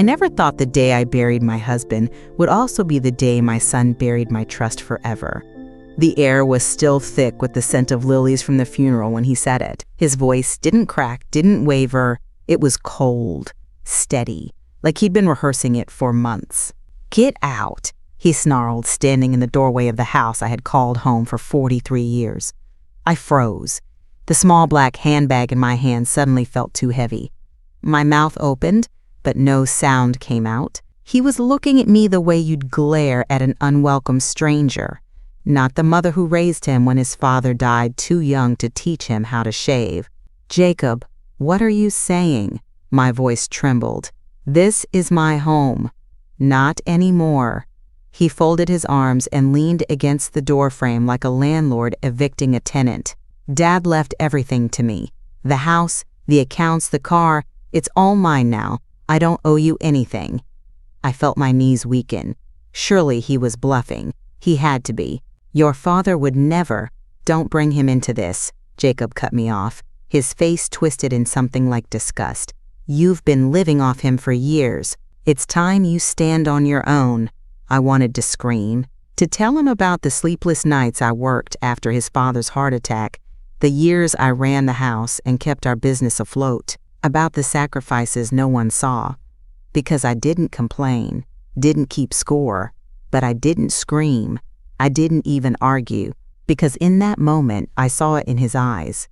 never thought the day I buried my husband would also be the day my son buried my trust forever. The air was still thick with the scent of lilies from the funeral when he said it. His voice didn't crack, didn't waver. It was cold, steady, like he'd been rehearsing it for months. "Get out," he snarled, standing in the doorway of the house I had called home for 43 years. I froze. The small black handbag in my hand suddenly felt too heavy. My mouth opened, but no sound came out. He was looking at me the way you'd glare at an unwelcome stranger, not the mother who raised him when his father died too young to teach him how to shave. "Jacob, what are you saying?" My voice trembled. "This is my home." "Not anymore." He folded his arms and leaned against the doorframe like a landlord evicting a tenant. "Dad left everything to me. The house, the accounts, the car. It's all mine now. I don't owe you anything." I felt my knees weaken. Surely he was bluffing. He had to be. "Your father would never—" "Don't bring him into this," Jacob cut me off, his face twisted in something like disgust. "You've been living off him for years. It's time you stand on your own." I wanted to scream, to tell him about the sleepless nights I worked after his father's heart attack, the years I ran the house and kept our business afloat, about the sacrifices no one saw. Because I didn't complain, didn't keep score, but I didn't scream. I didn't even argue, because in that moment I saw it in his eyes.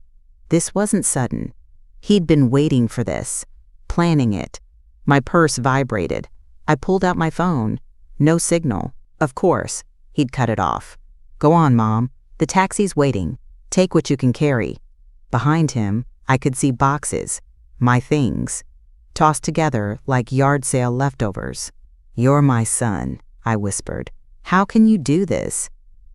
This wasn't sudden. He'd been waiting for this, planning it. My purse vibrated. I pulled out my phone. No signal. Of course, he'd cut it off. "Go on, Mom. The taxi's waiting. Take what you can carry." Behind him, I could see boxes, my things, tossed together like yard sale leftovers. "You're my son," I whispered. "How can you do this?"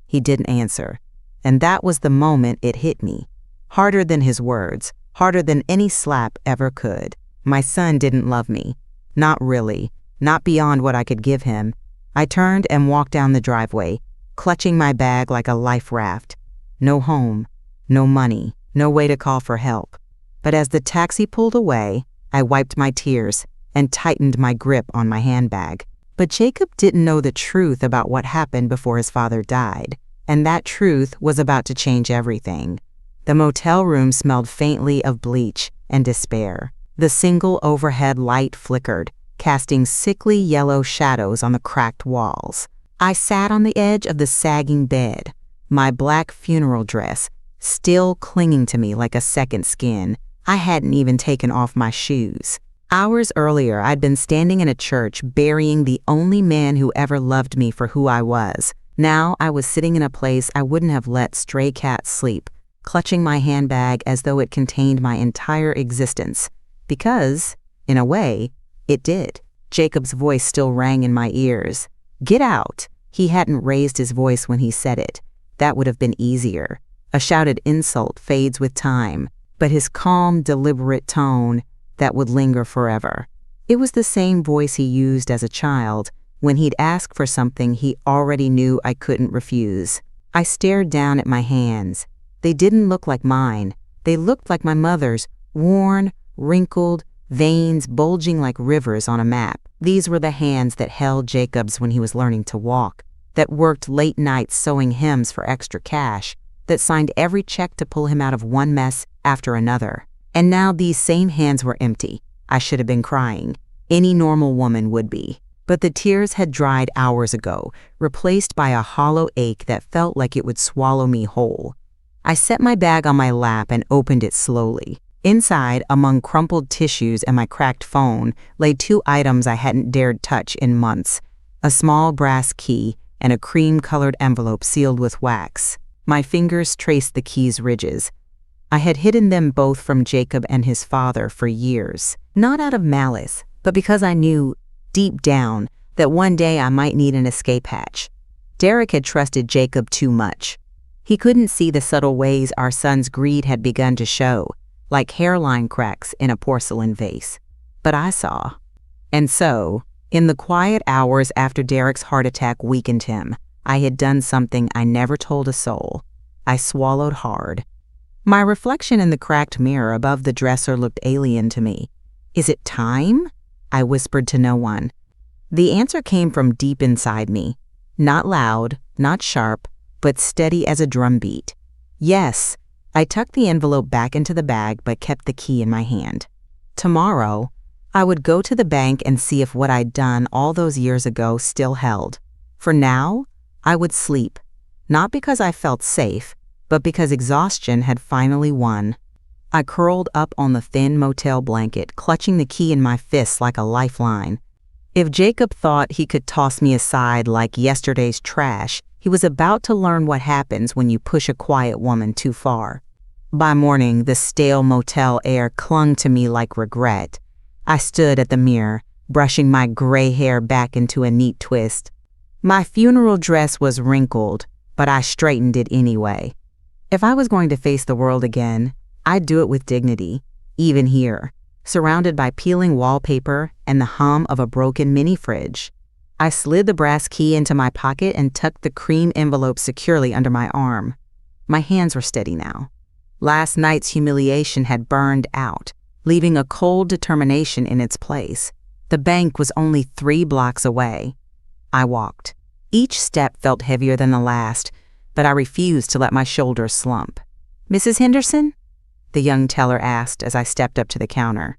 He didn't answer. And that was the moment it hit me. Harder than his words, harder than any slap ever could. My son didn't love me. Not really. Not beyond what I could give him. I turned and walked down the driveway, clutching my bag like a life raft. No home, no money, no way to call for help. But as the taxi pulled away, I wiped my tears and tightened my grip on my handbag. But Jacob didn't know the truth about what happened before his father died, and that truth was about to change everything. The motel room smelled faintly of bleach and despair. The single overhead light flickered, casting sickly yellow shadows on the cracked walls. I sat on the edge of the sagging bed, my black funeral dress still clinging to me like a second skin. I hadn't even taken off my shoes. Hours earlier, I'd been standing in a church burying the only man who ever loved me for who I was. Now I was sitting in a place I wouldn't have let stray cats sleep, clutching my handbag as though it contained my entire existence. Because, in a way, it did. Jacob's voice still rang in my ears. "Get out!" He hadn't raised his voice when he said it. That would have been easier. A shouted insult fades with time, but his calm, deliberate tone, that would linger forever. It was the same voice he used as a child, when he'd ask for something he already knew I couldn't refuse. I stared down at my hands. They didn't look like mine. They looked like my mother's, worn, wrinkled, veins bulging like rivers on a map. These were the hands that held Jacob's when he was learning to walk, that worked late nights sewing hymns for extra cash, that signed every check to pull him out of one mess after another. And now these same hands were empty. I should have been crying. Any normal woman would be. But the tears had dried hours ago, replaced by a hollow ache that felt like it would swallow me whole. I set my bag on my lap and opened it slowly. Inside, among crumpled tissues and my cracked phone, lay two items I hadn't dared touch in months: a small brass key and a cream-colored envelope sealed with wax. My fingers traced the key's ridges. I had hidden them both from Jacob and his father for years, not out of malice, but because I knew, deep down, that one day I might need an escape hatch. Derek had trusted Jacob too much. He couldn't see the subtle ways our son's greed had begun to show, like hairline cracks in a porcelain vase. But I saw. And so, in the quiet hours after Derek's heart attack weakened him, I had done something I never told a soul. I swallowed hard. My reflection in the cracked mirror above the dresser looked alien to me. Is it time? I whispered to no one. The answer came from deep inside me. Not loud, not sharp, but steady as a drumbeat. Yes. I tucked the envelope back into the bag but kept the key in my hand. Tomorrow, I would go to the bank and see if what I'd done all those years ago still held. For now, I would sleep, not because I felt safe, but because exhaustion had finally won. I curled up on the thin motel blanket, clutching the key in my fists like a lifeline. If Jacob thought he could toss me aside like yesterday's trash, he was about to learn what happens when you push a quiet woman too far. By morning, the stale motel air clung to me like regret. I stood at the mirror, brushing my gray hair back into a neat twist. My funeral dress was wrinkled, but I straightened it anyway. If I was going to face the world again, I'd do it with dignity, even here, surrounded by peeling wallpaper and the hum of a broken mini-fridge. I slid the brass key into my pocket and tucked the cream envelope securely under my arm. My hands were steady now. Last night's humiliation had burned out, leaving a cold determination in its place. The bank was only 3 blocks away. I walked. Each step felt heavier than the last, but I refused to let my shoulders slump. "Mrs. Henderson?" the young teller asked as I stepped up to the counter.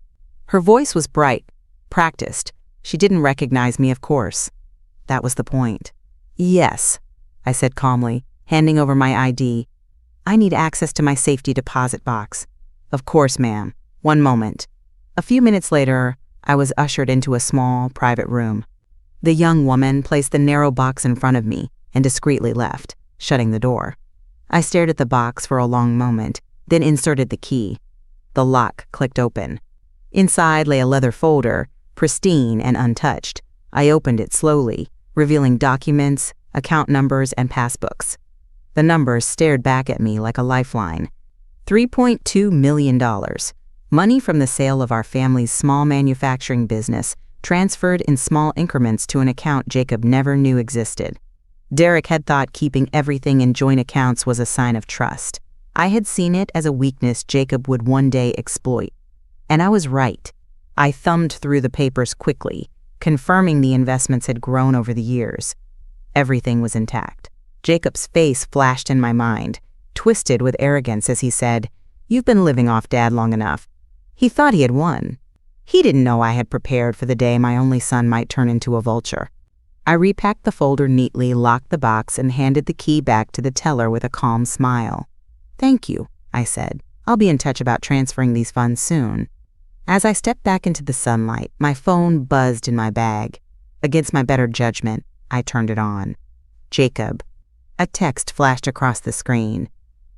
Her voice was bright, practiced. She didn't recognize me, of course. That was the point. "Yes," I said calmly, handing over my ID. "I need access to my safety deposit box." "Of course, ma'am. One moment." A few minutes later, I was ushered into a small, private room. The young woman placed the narrow box in front of me and discreetly left, shutting the door. I stared at the box for a long moment, then inserted the key. The lock clicked open. Inside lay a leather folder, pristine and untouched. I opened it slowly, revealing documents, account numbers, and passbooks. The numbers stared back at me like a lifeline. $3.2 million. Money from the sale of our family's small manufacturing business, transferred in small increments to an account Jacob never knew existed. Derek had thought keeping everything in joint accounts was a sign of trust. I had seen it as a weakness Jacob would one day exploit. And I was right. I thumbed through the papers quickly, confirming the investments had grown over the years. Everything was intact. Jacob's face flashed in my mind, twisted with arrogance as he said, "You've been living off Dad long enough." He thought he had won. He didn't know I had prepared for the day my only son might turn into a vulture. I repacked the folder neatly, locked the box, and handed the key back to the teller with a calm smile. "Thank you," I said. "I'll be in touch about transferring these funds soon." As I stepped back into the sunlight, my phone buzzed in my bag. Against my better judgment, I turned it on. "Jacob." A text flashed across the screen.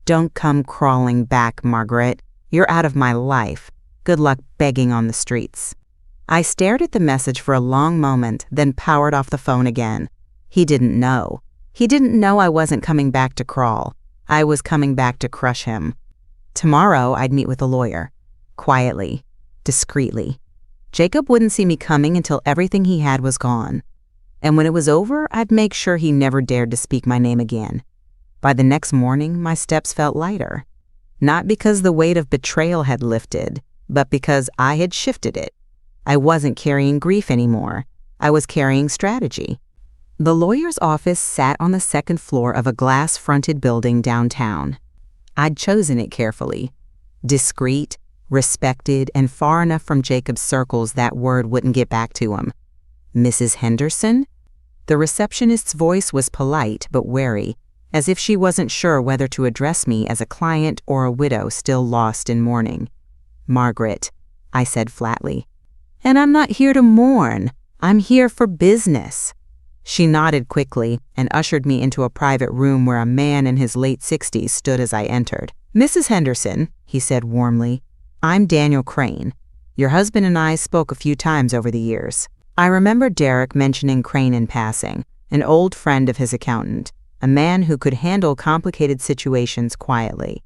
"Don't come crawling back, Margaret. You're out of my life. Good luck begging on the streets." I stared at the message for a long moment, then powered off the phone again. He didn't know. He didn't know I wasn't coming back to crawl. I was coming back to crush him. Tomorrow, I'd meet with a lawyer. Quietly. Discreetly. Jacob wouldn't see me coming until everything he had was gone. And when it was over, I'd make sure he never dared to speak my name again. By the next morning, my steps felt lighter. Not because the weight of betrayal had lifted, but because I had shifted it. I wasn't carrying grief anymore. I was carrying strategy. The lawyer's office sat on the second floor of a glass-fronted building downtown. I'd chosen it carefully. Discreet, respected, and far enough from Jacob's circles that word wouldn't get back to him. "Mrs. Henderson?" The receptionist's voice was polite but wary, as if she wasn't sure whether to address me as a client or a widow still lost in mourning. "Margaret," I said flatly. "And I'm not here to mourn. I'm here for business." She nodded quickly and ushered me into a private room where a man in his late 60s stood as I entered. "Mrs. Henderson," he said warmly, "I'm Daniel Crane. Your husband and I spoke a few times over the years." I remember Derek mentioning Crane in passing, an old friend of his accountant, a man who could handle complicated situations quietly.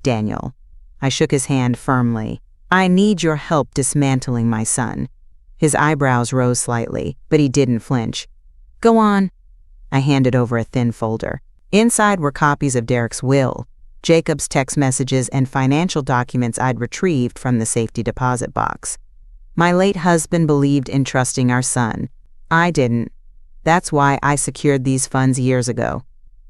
"Daniel." I shook his hand firmly. "I need your help dismantling my son." His eyebrows rose slightly, but he didn't flinch. "Go on." I handed over a thin folder. Inside were copies of Derek's will, Jacob's text messages, and financial documents I'd retrieved from the safety deposit box. My late husband believed in trusting our son. I didn't. That's why I secured these funds years ago.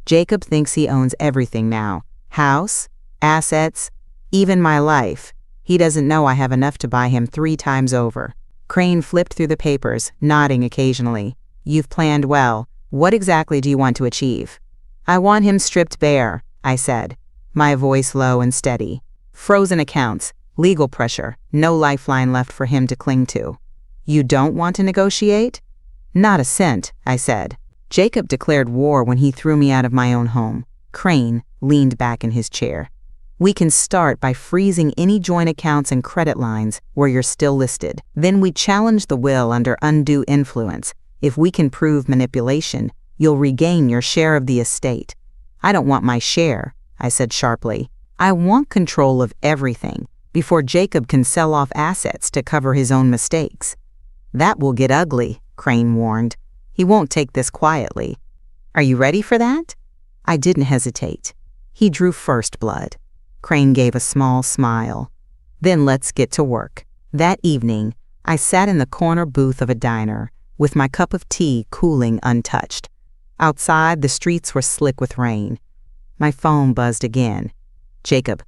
Jacob thinks he owns everything now. House, assets, even my life. He doesn't know I have enough to buy him 3 times over. Crane flipped through the papers, nodding occasionally. You've planned well. What exactly do you want to achieve? I want him stripped bare, I said, my voice low and steady. Frozen accounts, legal pressure, no lifeline left for him to cling to. You don't want to negotiate? Not a cent, I said. Jacob declared war when he threw me out of my own home. Crane leaned back in his chair. We can start by freezing any joint accounts and credit lines where you're still listed. Then we challenge the will under undue influence. If we can prove manipulation, you'll regain your share of the estate. I don't want my share, I said sharply. I want control of everything before Jacob can sell off assets to cover his own mistakes. That will get ugly, Crane warned. He won't take this quietly. Are you ready for that? I didn't hesitate. He drew first blood. Crane gave a small smile. Then let's get to work. That evening, I sat in the corner booth of a diner, with my cup of tea cooling untouched. Outside, the streets were slick with rain. My phone buzzed again. Jacob.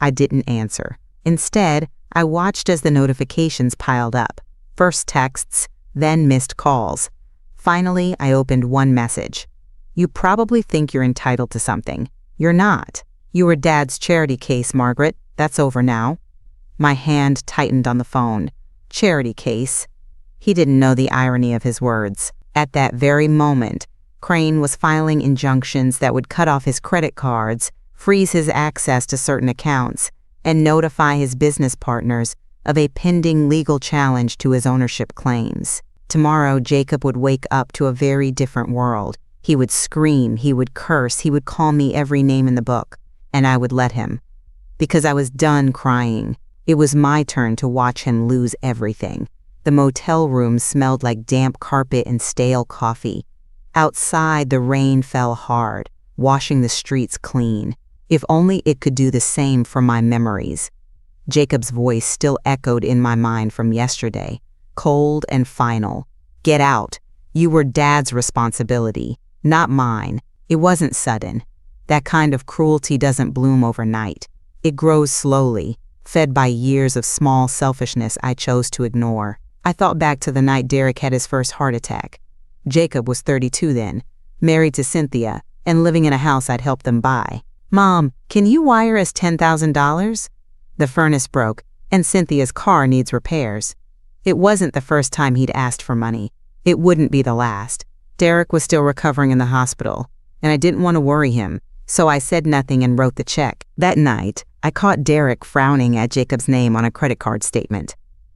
I didn't answer. Instead, I watched as the notifications piled up. First texts, then missed calls. Finally, I opened one message. You probably think you're entitled to something. You're not. You were Dad's charity case, Margaret. That's over now. My hand tightened on the phone. Charity case. He didn't know the irony of his words. At that very moment, Crane was filing injunctions that would cut off his credit cards, freeze his access to certain accounts, and notify his business partners of a pending legal challenge to his ownership claims. Tomorrow, Jacob would wake up to a very different world. He would scream, he would curse, he would call me every name in the book. And I would let him. Because I was done crying. It was my turn to watch him lose everything. The motel room smelled like damp carpet and stale coffee. Outside, the rain fell hard, washing the streets clean. If only it could do the same for my memories. Jacob's voice still echoed in my mind from yesterday, cold and final. Get out. You were Dad's responsibility, not mine. It wasn't sudden. That kind of cruelty doesn't bloom overnight. It grows slowly, fed by years of small selfishness I chose to ignore. I thought back to the night Derek had his first heart attack. Jacob was 32 then, married to Cynthia, and living in a house I'd helped them buy. Mom, can you wire us $10,000? The furnace broke, and Cynthia's car needs repairs. It wasn't the first time he'd asked for money. It wouldn't be the last. Derek was still recovering in the hospital, and I didn't want to worry him. So I said nothing and wrote the check. That night, I caught Derek frowning at Jacob's name on a credit card statement.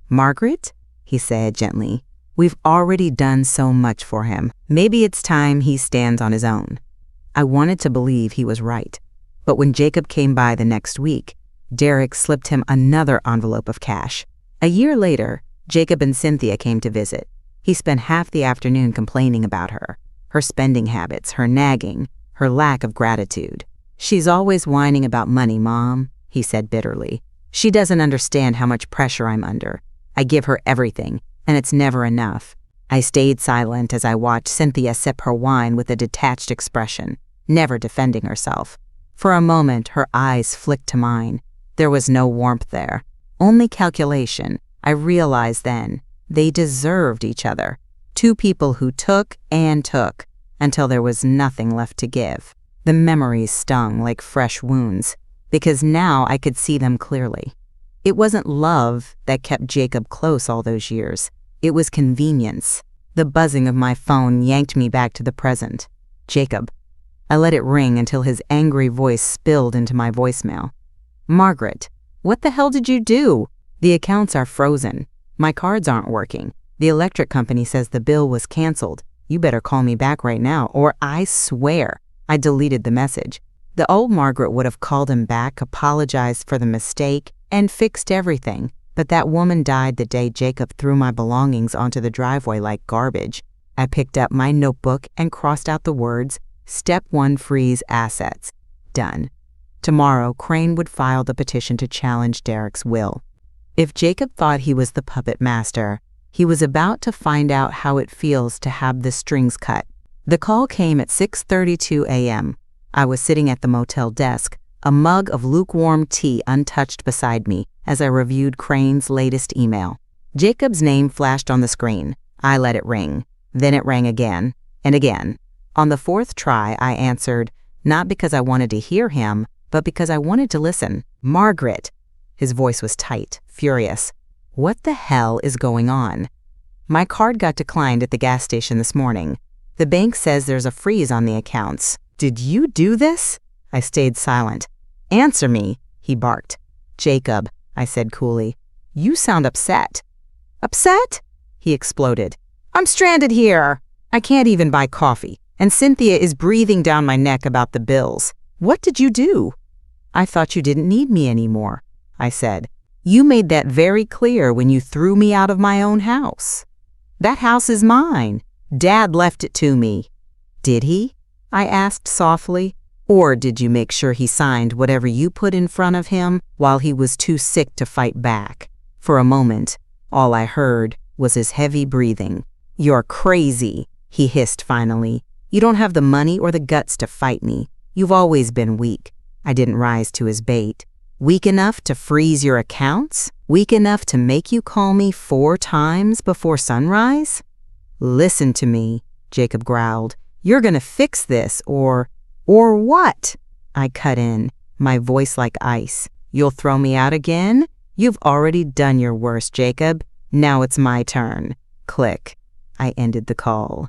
Margaret, he said gently, we've already done so much for him. Maybe it's time he stands on his own. I wanted to believe he was right. But when Jacob came by the next week, Derek slipped him another envelope of cash. A year later, Jacob and Cynthia came to visit. He spent half the afternoon complaining about her spending habits, her nagging, her lack of gratitude. She's always whining about money, Mom, he said bitterly. She doesn't understand how much pressure I'm under. I give her everything, and it's never enough. I stayed silent as I watched Cynthia sip her wine with a detached expression, never defending herself. For a moment, her eyes flicked to mine. There was no warmth there, only calculation. I realized then they deserved each other. Two people who took and took, until there was nothing left to give. The memories stung like fresh wounds, because now I could see them clearly. It wasn't love that kept Jacob close all those years. It was convenience. The buzzing of my phone yanked me back to the present. Jacob. I let it ring until his angry voice spilled into my voicemail. Margaret, what the hell did you do? The accounts are frozen. My cards aren't working. The electric company says the bill was canceled. You better call me back right now, or I swear. I deleted the message. The old Margaret would have called him back, apologized for the mistake, and fixed everything. But that woman died the day Jacob threw my belongings onto the driveway like garbage. I picked up my notebook and crossed out the words, Step 1, freeze assets. Done. Tomorrow, Crane would file the petition to challenge Derek's will. If Jacob thought he was the puppet master, he was about to find out how it feels to have the strings cut. The call came at 6:32 a.m. I was sitting at the motel desk, a mug of lukewarm tea untouched beside me as I reviewed Crane's latest email. Jacob's name flashed on the screen. I let it ring. Then it rang again and again. On the fourth try, I answered, not because I wanted to hear him, but because I wanted to listen. Margaret. His voice was tight, furious. What the hell is going on? My card got declined at the gas station this morning. The bank says there's a freeze on the accounts. Did you do this? I stayed silent. Answer me, he barked. Jacob, I said coolly. You sound upset. Upset? He exploded. I'm stranded here. I can't even buy coffee, and Cynthia is breathing down my neck about the bills. What did you do? I thought you didn't need me anymore, I said. You made that very clear when you threw me out of my own house. That house is mine. Dad left it to me. Did he? I asked softly. Or did you make sure he signed whatever you put in front of him while he was too sick to fight back? For a moment, all I heard was his heavy breathing. You're crazy, he hissed finally. You don't have the money or the guts to fight me. You've always been weak. I didn't rise to his bait. Weak enough to freeze your accounts? Weak enough to make you call me 4 times before sunrise? Listen to me, Jacob growled. You're gonna fix this, or what? I cut in, my voice like ice. You'll throw me out again? You've already done your worst, Jacob. Now it's my turn. Click. I ended the call.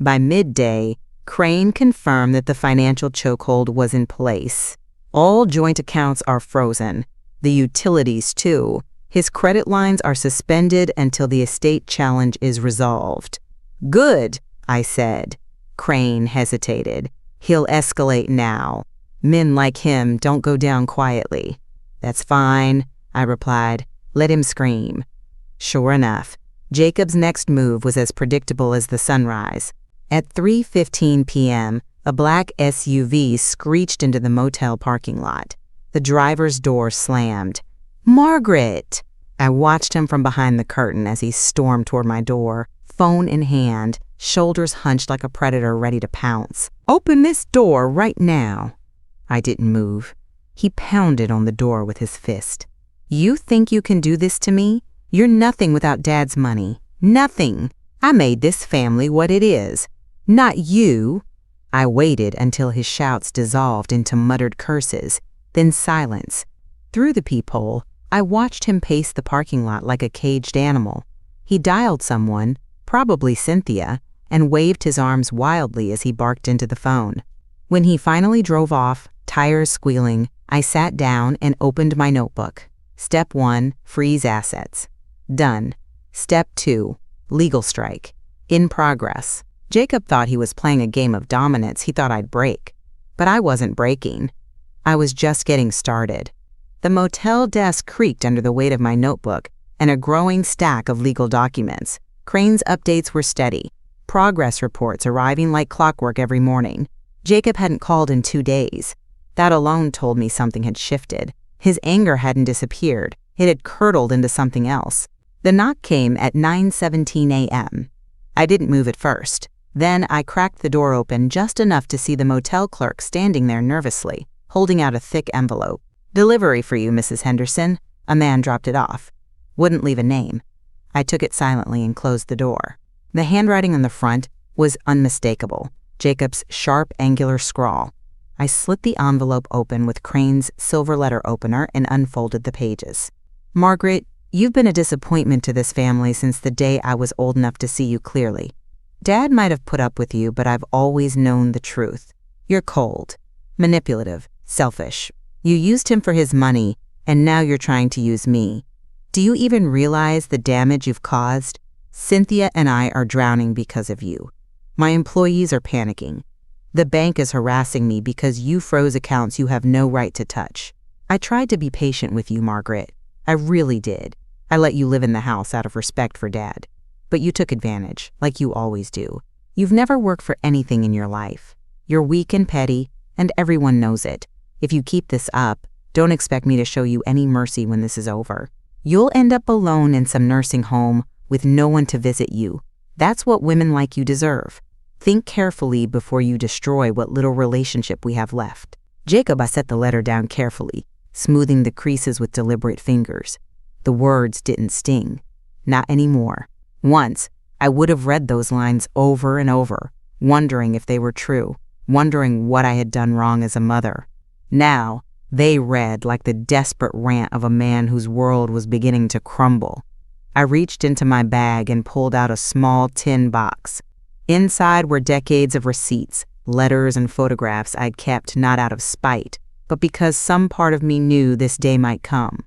By midday, Crane confirmed that the financial chokehold was in place. All joint accounts are frozen. The utilities, too. His credit lines are suspended until the estate challenge is resolved. Good, I said. Crane hesitated. He'll escalate now. Men like him don't go down quietly. That's fine, I replied. Let him scream. Sure enough, Jacob's next move was as predictable as the sunrise. At 3:15 p.m., a black SUV screeched into the motel parking lot. The driver's door slammed. Margaret! I watched him from behind the curtain as he stormed toward my door, phone in hand, shoulders hunched like a predator ready to pounce. Open this door right now. I didn't move. He pounded on the door with his fist. You think you can do this to me? You're nothing without Dad's money. Nothing. I made this family what it is. Not you. I waited until his shouts dissolved into muttered curses, then silence. Through the peephole, I watched him pace the parking lot like a caged animal. He dialed someone, probably Cynthia, and waved his arms wildly as he barked into the phone. When he finally drove off, tires squealing, I sat down and opened my notebook. Step 1, freeze assets. Done. Step 2, legal strike. In progress. Jacob thought he was playing a game of dominance he thought I'd break. But I wasn't breaking. I was just getting started. The motel desk creaked under the weight of my notebook and a growing stack of legal documents. Crane's updates were steady. Progress reports arriving like clockwork every morning. Jacob hadn't called in 2 days. That alone told me something had shifted. His anger hadn't disappeared. It had curdled into something else. The knock came at 9:17 a.m. I didn't move at first. Then I cracked the door open just enough to see the motel clerk standing there nervously, holding out a thick envelope. Delivery for you, Mrs. Henderson. A man dropped it off. Wouldn't leave a name. I took it silently and closed the door. The handwriting on the front was unmistakable. Jacob's sharp, angular scrawl. I slit the envelope open with Crane's silver letter opener and unfolded the pages. Margaret, you've been a disappointment to this family since the day I was old enough to see you clearly. Dad might have put up with you, but I've always known the truth. You're cold, manipulative, selfish. You used him for his money, and now you're trying to use me. Do you even realize the damage you've caused? Cynthia and I are drowning because of you. My employees are panicking. The bank is harassing me because you froze accounts you have no right to touch. I tried to be patient with you, Margaret. I really did. I let you live in the house out of respect for Dad. But you took advantage, like you always do. You've never worked for anything in your life. You're weak and petty, and everyone knows it. If you keep this up, don't expect me to show you any mercy when this is over. You'll end up alone in some nursing home with no one to visit you. That's what women like you deserve. Think carefully before you destroy what little relationship we have left." Jacob, I set the letter down carefully, smoothing the creases with deliberate fingers. The words didn't sting. Not anymore. Once, I would have read those lines over and over, wondering if they were true, wondering what I had done wrong as a mother. Now, they read like the desperate rant of a man whose world was beginning to crumble. I reached into my bag and pulled out a small tin box. Inside were decades of receipts, letters, and photographs I'd kept not out of spite, but because some part of me knew this day might come.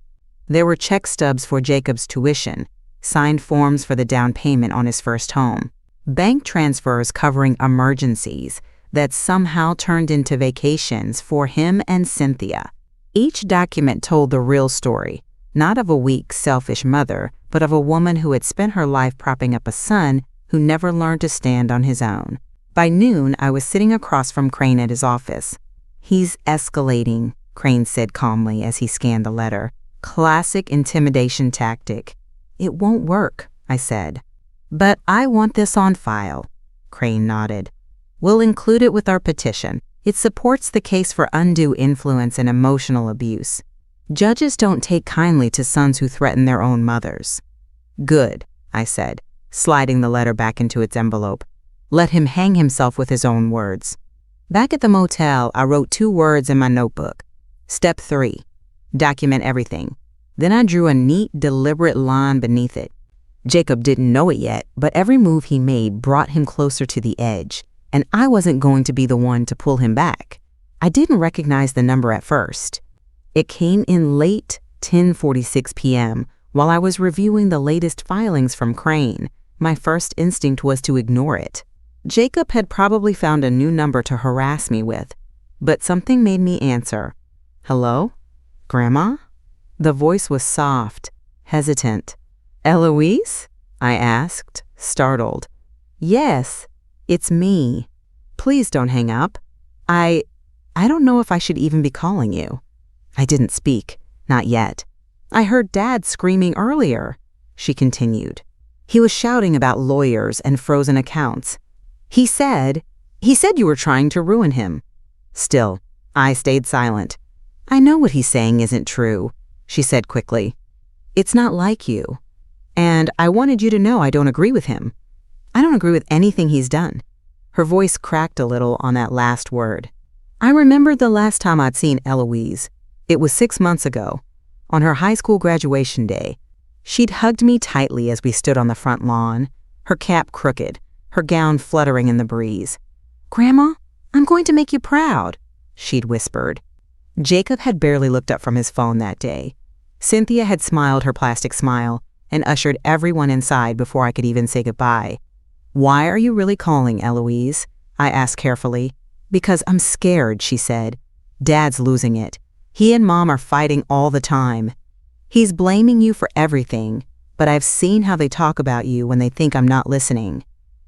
There were check stubs for Jacob's tuition, signed forms for the down payment on his first home, bank transfers covering emergencies that somehow turned into vacations for him and Cynthia. Each document told the real story, not of a weak, selfish mother, but of a woman who had spent her life propping up a son who never learned to stand on his own. By noon, I was sitting across from Crane at his office. "He's escalating," Crane said calmly as he scanned the letter. "Classic intimidation tactic." "It won't work," I said. "But I want this on file." Crane nodded. "We'll include it with our petition. It supports the case for undue influence and emotional abuse. Judges don't take kindly to sons who threaten their own mothers." "Good," I said, sliding the letter back into its envelope. "Let him hang himself with his own words." Back at the motel, I wrote 2 words in my notebook. Step 3, document everything. Then I drew a neat, deliberate line beneath it. Jacob didn't know it yet, but every move he made brought him closer to the edge, and I wasn't going to be the one to pull him back. I didn't recognize the number at first. It came in late 10:46 p.m. while I was reviewing the latest filings from Crane. My first instinct was to ignore it. Jacob had probably found a new number to harass me with, but something made me answer. "Hello? Grandma?" The voice was soft, hesitant. "Eloise?" I asked, startled. "Yes, it's me. Please don't hang up. I don't know if I should even be calling you." I didn't speak, not yet. "I heard Dad screaming earlier," she continued. "He was shouting about lawyers and frozen accounts. He said you were trying to ruin him." Still, I stayed silent. "I know what he's saying isn't true," she said quickly. "It's not like you. And I wanted you to know I don't agree with him. I don't agree with anything he's done." Her voice cracked a little on that last word. I remembered the last time I'd seen Eloise. It was 6 months ago, on her high school graduation day. She'd hugged me tightly as we stood on the front lawn, her cap crooked, her gown fluttering in the breeze. "Grandma, I'm going to make you proud," she'd whispered. Jacob had barely looked up from his phone that day. Cynthia had smiled her plastic smile and ushered everyone inside before I could even say goodbye. "Why are you really calling, Eloise?" I asked carefully. "Because I'm scared," she said. "Dad's losing it. He and Mom are fighting all the time. He's blaming you for everything, but I've seen how they talk about you when they think I'm not listening."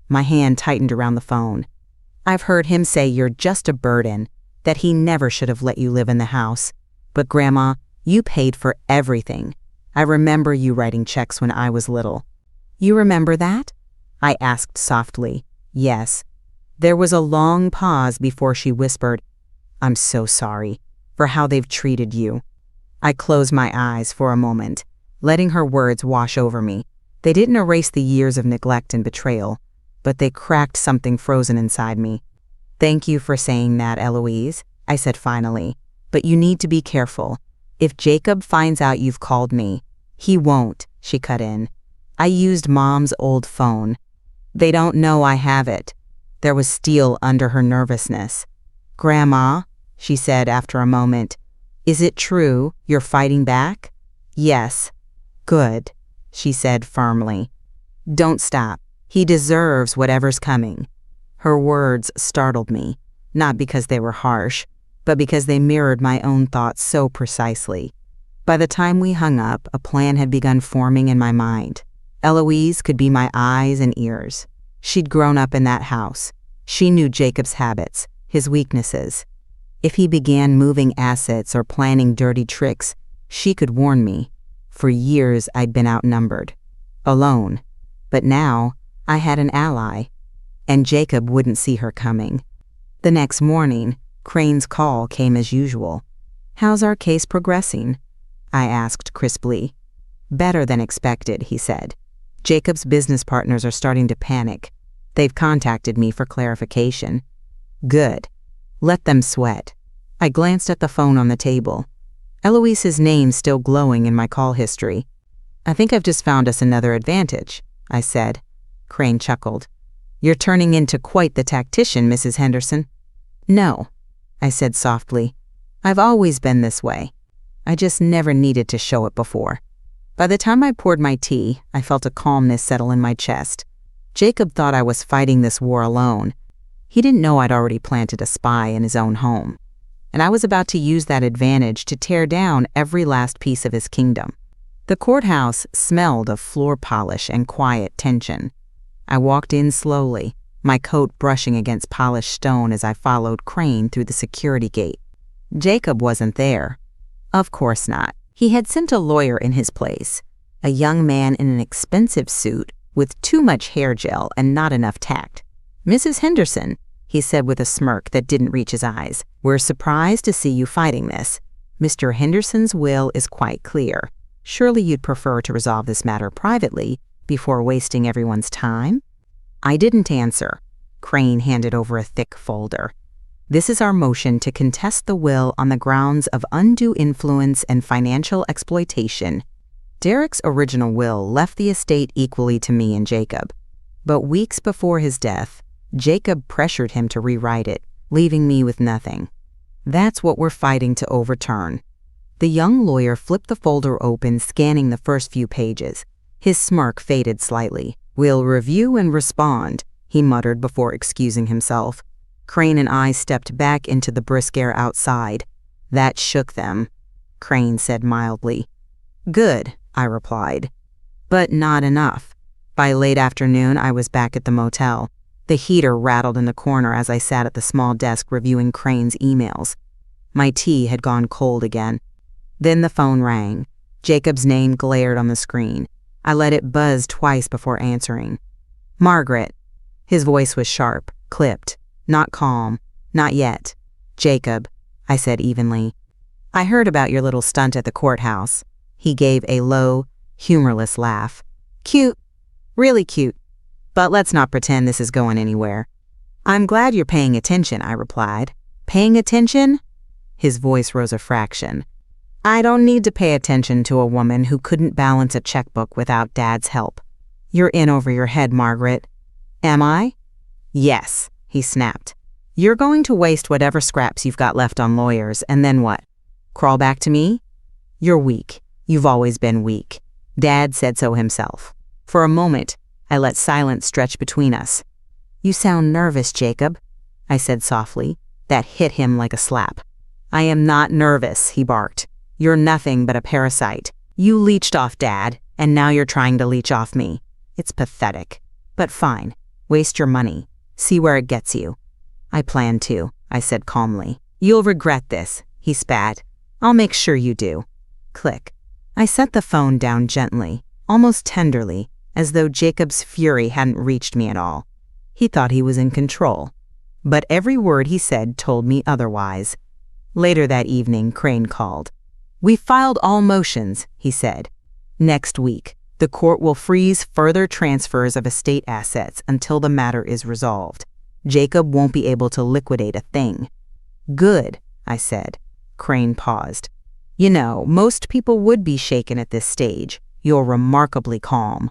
My hand tightened around the phone. "I've heard him say you're just a burden, that he never should have let you live in the house. But Grandma, you paid for everything. I remember you writing checks when I was little." "You remember that?" I asked softly. "Yes." There was a long pause before she whispered, "I'm so sorry for how they've treated you." I closed my eyes for a moment, letting her words wash over me. They didn't erase the years of neglect and betrayal, but they cracked something frozen inside me. "Thank you for saying that, Eloise," I said finally, "but you need to be careful. If Jacob finds out you've called me—" "He won't," she cut in. "I used Mom's old phone. They don't know I have it." There was steel under her nervousness. "Grandma," she said after a moment, "is it true you're fighting back?" "Yes." "Good," she said firmly. "Don't stop. He deserves whatever's coming." Her words startled me, not because they were harsh, but because they mirrored my own thoughts so precisely. By the time we hung up, a plan had begun forming in my mind. Eloise could be my eyes and ears. She'd grown up in that house. She knew Jacob's habits, his weaknesses. If he began moving assets or planning dirty tricks, she could warn me. For years, I'd been outnumbered, alone. But now, I had an ally, and Jacob wouldn't see her coming. The next morning, Crane's call came as usual. "How's our case progressing?" I asked crisply. "Better than expected," he said. "Jacob's business partners are starting to panic. They've contacted me for clarification." "Good. Let them sweat." I glanced at the phone on the table. Eloise's name still glowing in my call history. "I think I've just found us another advantage," I said. Crane chuckled. "You're turning into quite the tactician, Mrs. Henderson." "No," I said softly. "I've always been this way. I just never needed to show it before." By the time I poured my tea, I felt a calmness settle in my chest. Jacob thought I was fighting this war alone. He didn't know I'd already planted a spy in his own home. And I was about to use that advantage to tear down every last piece of his kingdom. The courthouse smelled of floor polish and quiet tension. I walked in slowly, my coat brushing against polished stone as I followed Crane through the security gate. Jacob wasn't there. Of course not. He had sent a lawyer in his place, a young man in an expensive suit with too much hair gel and not enough tact. "Mrs. Henderson," he said with a smirk that didn't reach his eyes, "we're surprised to see you fighting this. Mr. Henderson's will is quite clear. Surely you'd prefer to resolve this matter privately before wasting everyone's time?" I didn't answer. Crane handed over a thick folder. "This is our motion to contest the will on the grounds of undue influence and financial exploitation. Derek's original will left the estate equally to me and Jacob. But weeks before his death, Jacob pressured him to rewrite it, leaving me with nothing. That's what we're fighting to overturn." The young lawyer flipped the folder open, scanning the first few pages. His smirk faded slightly. "We'll review and respond," he muttered before excusing himself. Crane and I stepped back into the brisk air outside. "That shook them," Crane said mildly. "Good," I replied. But not enough. By late afternoon, I was back at the motel. The heater rattled in the corner as I sat at the small desk reviewing Crane's emails. My tea had gone cold again. Then the phone rang. Jacob's name glared on the screen. I let it buzz twice before answering. "Margaret." His voice was sharp, clipped, not calm, not yet. "Jacob," I said evenly. "I heard about your little stunt at the courthouse." He gave a low, humorless laugh. "Cute, really cute. But let's not pretend this is going anywhere." "I'm glad you're paying attention," I replied. "Paying attention?" His voice rose a fraction. "I don't need to pay attention to a woman who couldn't balance a checkbook without Dad's help." "You're in over your head, Margaret." "Am I?" "Yes," he snapped. "You're going to waste whatever scraps you've got left on lawyers, and then what? Crawl back to me? You're weak. You've always been weak. Dad said so himself." For a moment, I let silence stretch between us. "You sound nervous, Jacob," I said softly. That hit him like a slap. "I am not nervous," he barked. "You're nothing but a parasite. You leeched off Dad, and now you're trying to leech off me. It's pathetic. But fine. Waste your money. See where it gets you." "I plan to," I said calmly. "You'll regret this," he spat. "I'll make sure you do." Click. I set the phone down gently, almost tenderly, as though Jacob's fury hadn't reached me at all. He thought he was in control. But every word he said told me otherwise. Later that evening, Crane called. "We filed all motions," he said. "Next week, the court will freeze further transfers of estate assets until the matter is resolved. Jacob won't be able to liquidate a thing." "Good," I said. Crane paused. "You know, most people would be shaken at this stage. You're remarkably calm."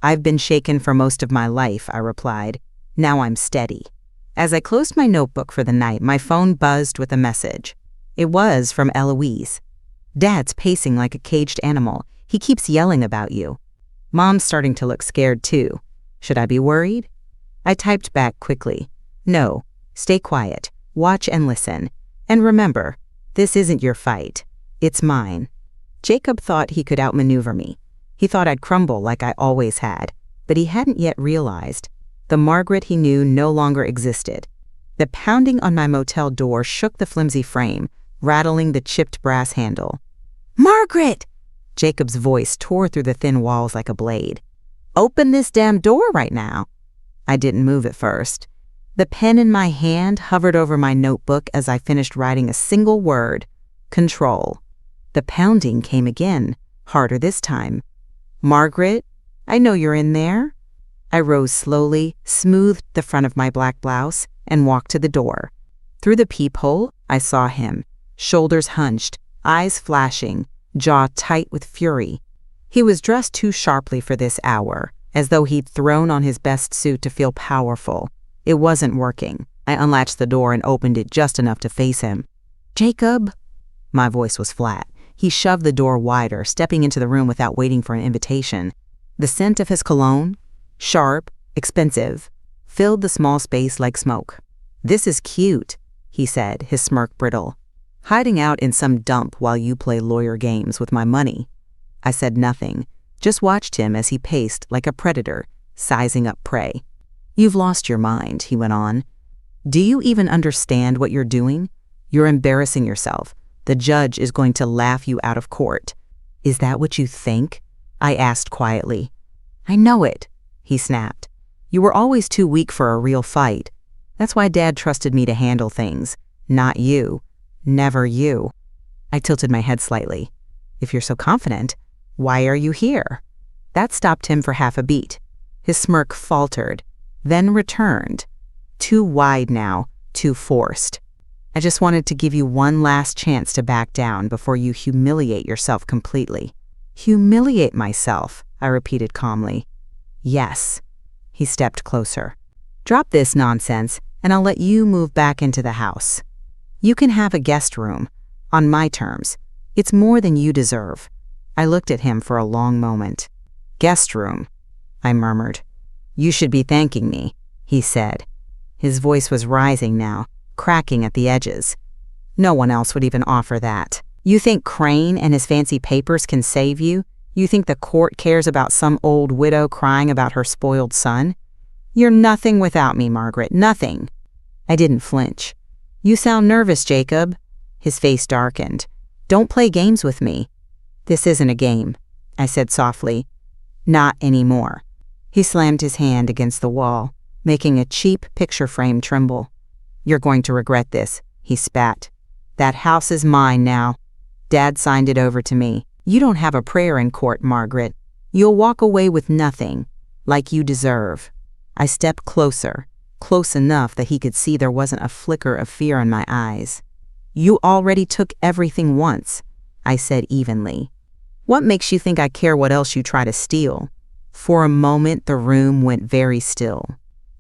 "I've been shaken for most of my life," I replied. "Now I'm steady." As I closed my notebook for the night, my phone buzzed with a message. It was from Eloise. "Dad's pacing like a caged animal. He keeps yelling about you." "Mom's starting to look scared too. Should I be worried?" I typed back quickly. "No, stay quiet, watch and listen. And remember, this isn't your fight. It's mine." Jacob thought he could outmaneuver me. He thought I'd crumble like I always had, but he hadn't yet realized. The Margaret he knew no longer existed. The pounding on my motel door shook the flimsy frame, rattling the chipped brass handle. "Margaret!" Jacob's voice tore through the thin walls like a blade. "Open this damn door right now." I didn't move at first. The pen in my hand hovered over my notebook as I finished writing a single word: control. The pounding came again, harder this time. "Margaret, I know you're in there." I rose slowly, smoothed the front of my black blouse, and walked to the door. Through the peephole, I saw him, shoulders hunched, eyes flashing, jaw tight with fury. He was dressed too sharply for this hour, as though he'd thrown on his best suit to feel powerful. It wasn't working. I unlatched the door and opened it just enough to face him. "Jacob!" My voice was flat. He shoved the door wider, stepping into the room without waiting for an invitation. The scent of his cologne, sharp, expensive, filled the small space like smoke. "This is cute," he said, his smirk brittle. "Hiding out in some dump while you play lawyer games with my money." I said nothing, just watched him as he paced like a predator, sizing up prey. "You've lost your mind," he went on. "Do you even understand what you're doing? You're embarrassing yourself. The judge is going to laugh you out of court." "Is that what you think?" I asked quietly. "I know it," he snapped. "You were always too weak for a real fight. That's why Dad trusted me to handle things. Not you. Never you." I tilted my head slightly. "If you're so confident, why are you here?" That stopped him for half a beat. His smirk faltered, then returned. Too wide now, too forced. "I just wanted to give you one last chance to back down before you humiliate yourself completely." "Humiliate myself," I repeated calmly. "Yes." He stepped closer. "Drop this nonsense, and I'll let you move back into the house. You can have a guest room, on my terms. It's more than you deserve." I looked at him for a long moment. "Guest room," I murmured. "You should be thanking me," he said. His voice was rising now, cracking at the edges. "No one else would even offer that. You think Crane and his fancy papers can save you? You think the court cares about some old widow crying about her spoiled son? You're nothing without me, Margaret, nothing." I didn't flinch. "You sound nervous, Jacob." His face darkened. "Don't play games with me." "This isn't a game," I said softly. "Not anymore." He slammed his hand against the wall, making a cheap picture frame tremble. "You're going to regret this," he spat. "That house is mine now. Dad signed it over to me. You don't have a prayer in court, Margaret. You'll walk away with nothing, like you deserve." I stepped closer, close enough that he could see there wasn't a flicker of fear in my eyes. "You already took everything once," I said evenly. "What makes you think I care what else you try to steal?" For a moment, the room went very still.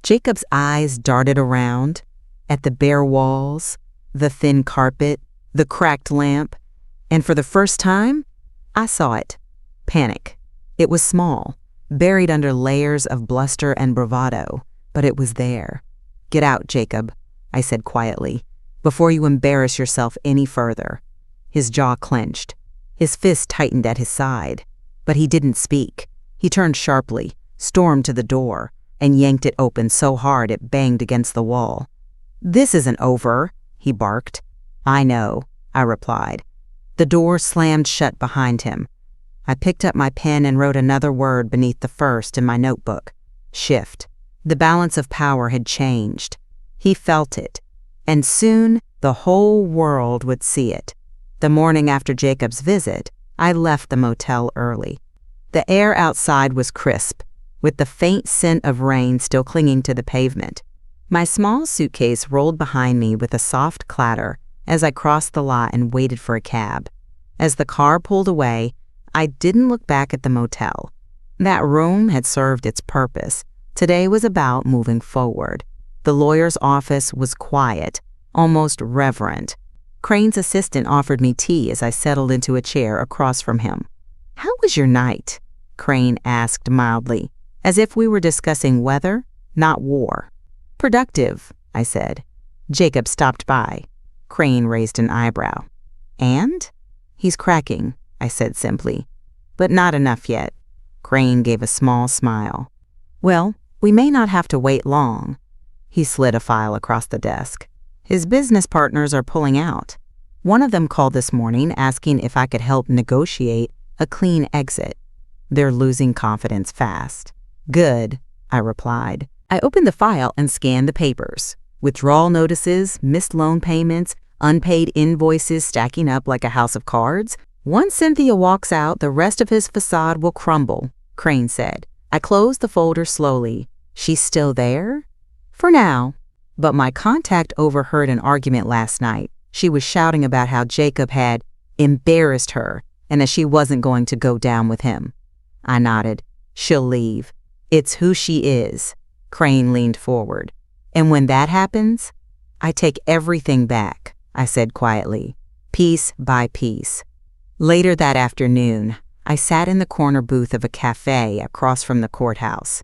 Jacob's eyes darted around, at the bare walls, the thin carpet, the cracked lamp, and for the first time, I saw it. Panic. It was small, buried under layers of bluster and bravado, but it was there. "Get out, Jacob," I said quietly, "before you embarrass yourself any further." His jaw clenched. His fist tightened at his side, but he didn't speak. He turned sharply, stormed to the door, and yanked it open so hard it banged against the wall. "This isn't over," he barked. "I know," I replied. The door slammed shut behind him. I picked up my pen and wrote another word beneath the first in my notebook. Shift. The balance of power had changed. He felt it, and soon the whole world would see it. The morning after Jacob's visit, I left the motel early. The air outside was crisp, with the faint scent of rain still clinging to the pavement. My small suitcase rolled behind me with a soft clatter as I crossed the lot and waited for a cab. As the car pulled away, I didn't look back at the motel. That room had served its purpose. Today was about moving forward. The lawyer's office was quiet, almost reverent. Crane's assistant offered me tea as I settled into a chair across from him. "How was your night?" Crane asked mildly, as if we were discussing weather, not war. "Productive," I said. Jacob stopped by. Crane raised an eyebrow. "And?" "He's cracking," I said simply. "But not enough yet." Crane gave a small smile. "Well, we may not have to wait long." He slid a file across the desk. "His business partners are pulling out. One of them called this morning asking if I could help negotiate A clean exit. They're losing confidence fast. Good, I replied. I opened the file and scanned the papers. Withdrawal notices, missed loan payments, unpaid invoices stacking up like a house of cards. Once Cynthia walks out, the rest of his facade will crumble, Crane said. I closed the folder slowly. She's still there? For now. But my contact overheard an argument last night. She was shouting about how Jacob had embarrassed her and that she wasn't going to go down with him. I nodded. She'll leave. It's who she is. Crane leaned forward. And when that happens, I take everything back, I said quietly, piece by piece. Later that afternoon, I sat in the corner booth of a cafe across from the courthouse.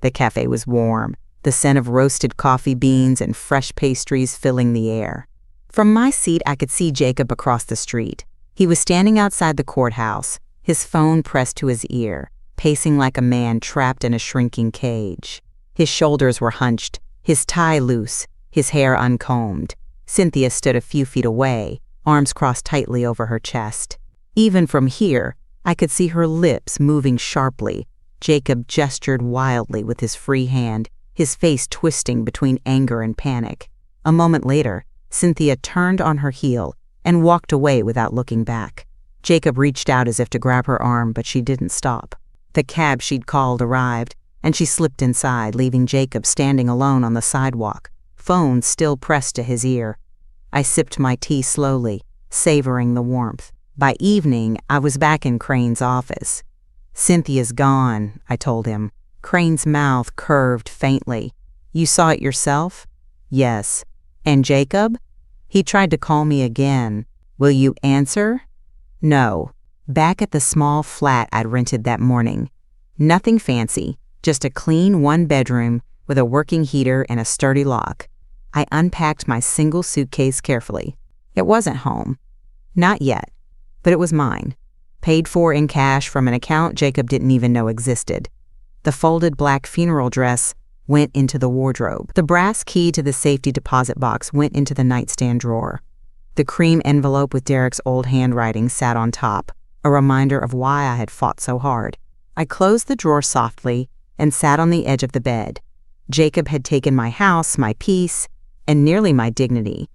The cafe was warm, the scent of roasted coffee beans and fresh pastries filling the air. From my seat, I could see Jacob across the street. He was standing outside the courthouse, his phone pressed to his ear, pacing like a man trapped in a shrinking cage. His shoulders were hunched, his tie loose, his hair uncombed. Cynthia stood a few feet away, arms crossed tightly over her chest. Even from here, I could see her lips moving sharply. Jacob gestured wildly with his free hand, his face twisting between anger and panic. A moment later, Cynthia turned on her heel and walked away without looking back. Jacob reached out as if to grab her arm, but she didn't stop. The cab she'd called arrived, and she slipped inside, leaving Jacob standing alone on the sidewalk, phone still pressed to his ear. I sipped my tea slowly, savoring the warmth. By evening, I was back in Crane's office. Cynthia's gone, I told him. Crane's mouth curved faintly. You saw it yourself? Yes. And Jacob? He tried to call me again. Will you answer? No. Back at the small flat I'd rented that morning. Nothing fancy, just a clean one-bedroom with a working heater and a sturdy lock. I unpacked my single suitcase carefully. It wasn't home. Not yet. But it was mine. Paid for in cash from an account Jacob didn't even know existed. The folded black funeral dress went into the wardrobe. The brass key to the safety deposit box went into the nightstand drawer. The cream envelope with Derek's old handwriting sat on top, a reminder of why I had fought so hard. I closed the drawer softly and sat on the edge of the bed. Jacob had taken my house, my peace, and nearly my dignity,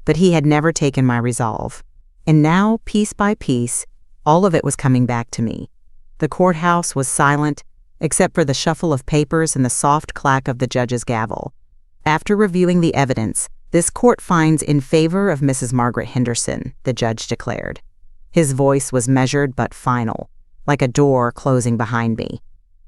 but he had never taken my resolve. And now, piece by piece, all of it was coming back to me. The courthouse was silent, except for the shuffle of papers and the soft clack of the judge's gavel. After reviewing the evidence, this court finds in favor of Mrs. Margaret Henderson, the judge declared. His voice was measured but final, like a door closing behind me.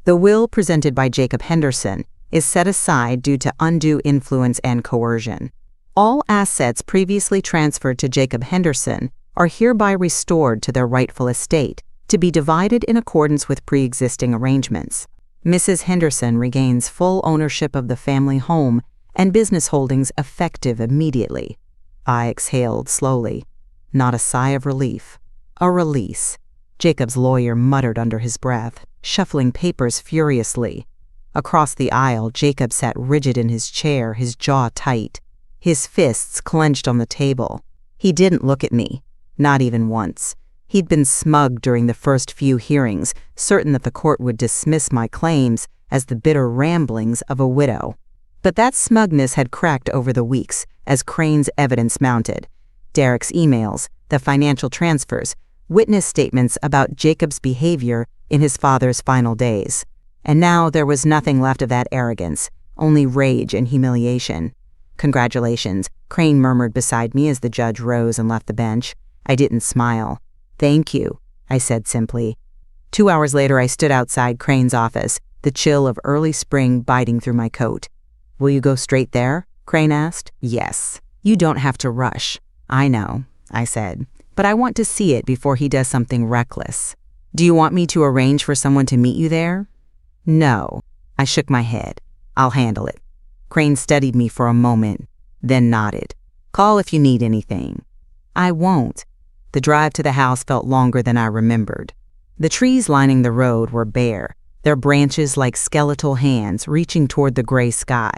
The will presented by Jacob Henderson is set aside due to undue influence and coercion. All assets previously transferred to Jacob Henderson are hereby restored to their rightful estate, to be divided in accordance with pre-existing arrangements. Mrs. Henderson regains full ownership of the family home and business holdings effective immediately. I exhaled slowly. Not a sigh of relief. A release. Jacob's lawyer muttered under his breath, shuffling papers furiously. Across the aisle, Jacob sat rigid in his chair, his jaw tight, his fists clenched on the table. He didn't look at me. Not even once. He'd been smug during the first few hearings, certain that the court would dismiss my claims as the bitter ramblings of a widow. But that smugness had cracked over the weeks as Crane's evidence mounted. Derek's emails, the financial transfers, witness statements about Jacob's behavior in his father's final days. And now there was nothing left of that arrogance, only rage and humiliation. Congratulations, Crane murmured beside me as the judge rose and left the bench. I didn't smile. Thank you, I said simply. 2 hours later, I stood outside Crane's office, the chill of early spring biting through my coat. Will you go straight there? Crane asked. Yes. You don't have to rush. I know, I said, but I want to see it before he does something reckless. Do you want me to arrange for someone to meet you there? No. I shook my head. I'll handle it. Crane studied me for a moment, then nodded. Call if you need anything. I won't. The drive to the house felt longer than I remembered. The trees lining the road were bare, their branches like skeletal hands reaching toward the gray sky.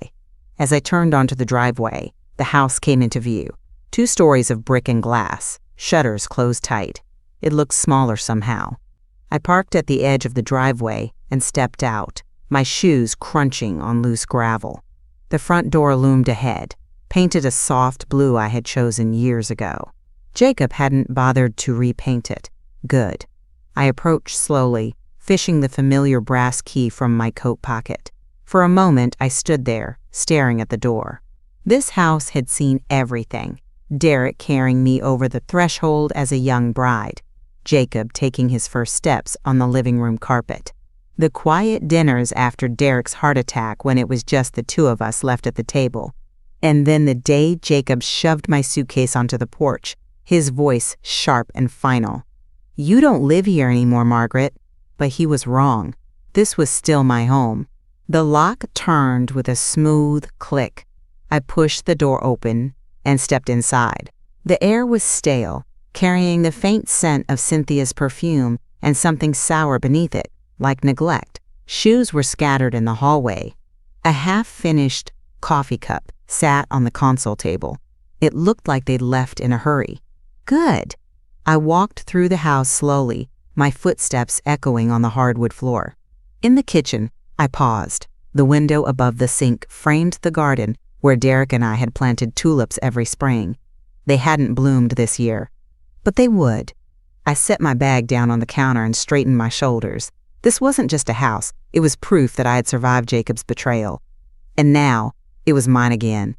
As I turned onto the driveway, the house came into view. 2 stories of brick and glass, shutters closed tight. It looked smaller somehow. I parked at the edge of the driveway and stepped out, my shoes crunching on loose gravel. The front door loomed ahead, painted a soft blue I had chosen years ago. Jacob hadn't bothered to repaint it. Good. I approached slowly, fishing the familiar brass key from my coat pocket. For a moment, I stood there, staring at the door. This house had seen everything. Derek carrying me over the threshold as a young bride. Jacob taking his first steps on the living room carpet. The quiet dinners after Derek's heart attack when it was just the two of us left at the table. And then the day Jacob shoved my suitcase onto the porch, his voice sharp and final. "You don't live here anymore, Margaret." But he was wrong. This was still my home. The lock turned with a smooth click. I pushed the door open and stepped inside. The air was stale, carrying the faint scent of Cynthia's perfume and something sour beneath it, like neglect. Shoes were scattered in the hallway. A half-finished coffee cup sat on the console table. It looked like they'd left in a hurry. Good. I walked through the house slowly, my footsteps echoing on the hardwood floor. In the kitchen, I paused. The window above the sink framed the garden where Derek and I had planted tulips every spring. They hadn't bloomed this year, but they would. I set my bag down on the counter and straightened my shoulders. This wasn't just a house, it was proof that I had survived Jacob's betrayal. And now, it was mine again.